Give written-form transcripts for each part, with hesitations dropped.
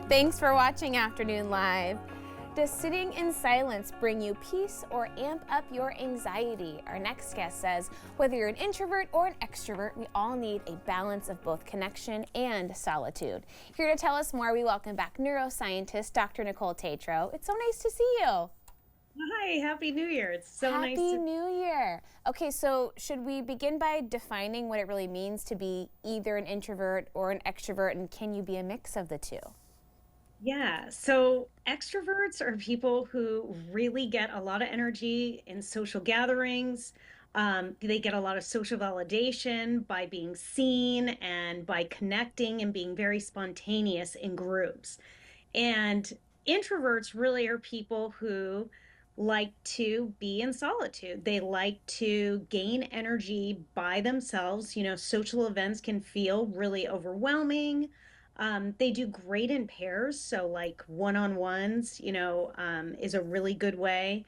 Thanks for watching Afternoon Live. Does sitting in silence bring you peace or amp up your anxiety? Our next guest says, whether you're an introvert or an extrovert, we all need a balance of both connection and solitude. Here to tell us more, we welcome back neuroscientist Dr. Nicole Tetreault. It's so nice to see you. Hi, Happy New Year. It's so nice Happy New Year. Okay, so should we begin by defining what it really means to be either an introvert or an extrovert, and can you be a mix of the two? Yeah, so extroverts are people who really get a lot of energy in social gatherings. They get a lot of social validation by being seen and by connecting and being very spontaneous in groups. And introverts really are people who like to be in solitude. They like to gain energy by themselves. Social events can feel really overwhelming. They do great in pairs. So, like one-on-ones, is a really good way.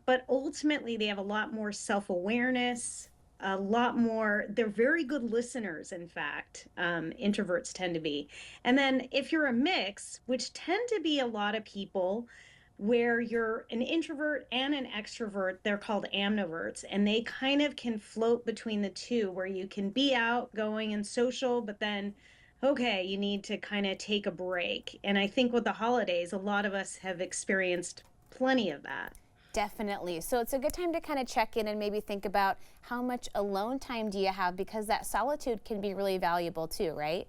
But ultimately, they have a lot more self-awareness, a lot more, they're very good listeners, in fact, introverts tend to be. And then if you're a mix, which tend to be a lot of people where you're an introvert and an extrovert, they're called ambiverts, and they kind of can float between the two, where you can be outgoing and social, but then, okay, you need to kind of take a break. And I think with the holidays, a lot of us have experienced plenty of that. Definitely. So it's a good time to kind of check in and maybe think about how much alone time do you have, because that solitude can be really valuable too, right?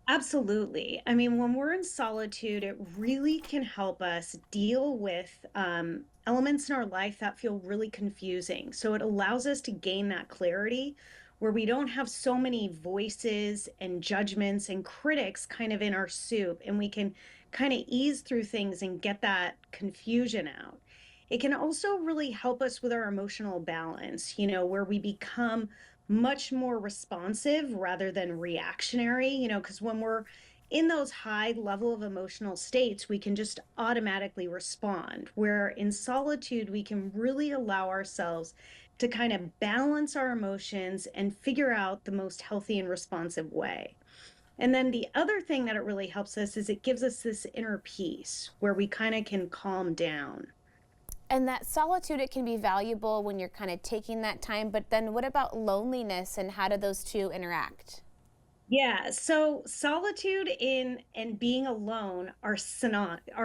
Absolutely. I mean, when we're in solitude, it really can help us deal with elements in our life that feel really confusing. So it allows us to gain that clarity where we don't have so many voices and judgments and critics kind of in our soup, and we can kind of ease through things and get that confusion out. It can also really help us with our emotional balance, where we become much more responsive rather than reactionary, because when we're in those high level of emotional states, we can just automatically respond. Where in solitude, we can really allow ourselves to kind of balance our emotions and figure out the most healthy and responsive way. And then the other thing that it really helps us is it gives us this inner peace where we kind of can calm down. And that solitude, it can be valuable when you're kind of taking that time, but then what about loneliness and how do those two interact? Yeah, so solitude in and being alone are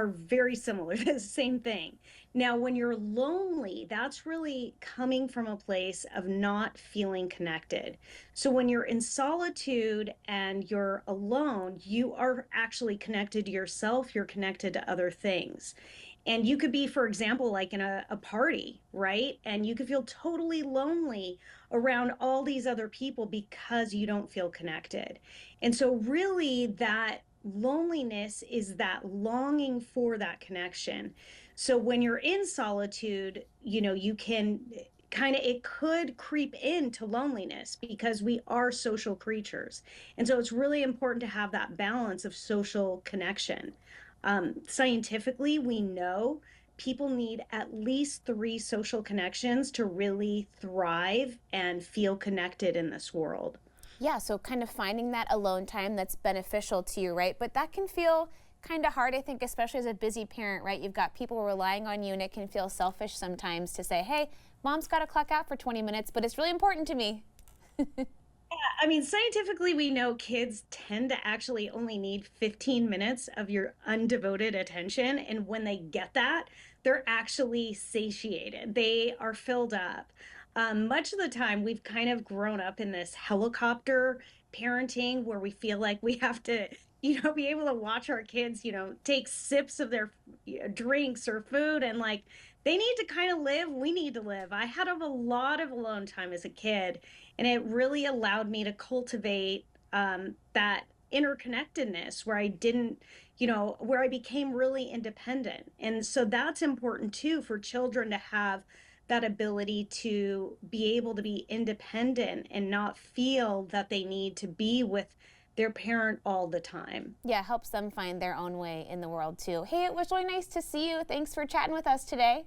very similar. They're the same thing. Now, when you're lonely, that's really coming from a place of not feeling connected. So when you're in solitude and you're alone, you are actually connected to yourself, you're connected to other things. And you could be, for example, like in a party, right? And you could feel totally lonely around all these other people because you don't feel connected. And so, really, that loneliness is that longing for that connection. So, when you're in solitude, you can kind of, it could creep into loneliness because we are social creatures. And so, it's really important to have that balance of social connection. Scientifically, we know people need at least three social connections to really thrive and feel connected in this world. Yeah, so kind of finding that alone time that's beneficial to you, right? But that can feel kind of hard, I think, especially as a busy parent, right? You've got people relying on you, and it can feel selfish sometimes to say, hey, mom's got to clock out for 20 minutes, but it's really important to me. I mean, scientifically, we know kids tend to actually only need 15 minutes of your undevoted attention. And when they get that, they're actually satiated, they are filled up. Much of the time, we've kind of grown up in this helicopter parenting where we feel like we have to, be able to watch our kids, take sips of their drinks or food, and like they need to kind of live. We need to live. I had a lot of alone time as a kid, and it really allowed me to cultivate that interconnectedness where I didn't, where I became really independent. And so that's important too for children to have that ability to be able to be independent and not feel that they need to be with their parent all the time. Yeah, helps them find their own way in the world too. Hey, it was really nice to see you. Thanks for chatting with us today.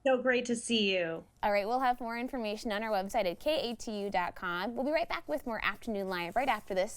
So great to see you. All right, we'll have more information on our website at katu.com. We'll be right back with more Afternoon Live right after this.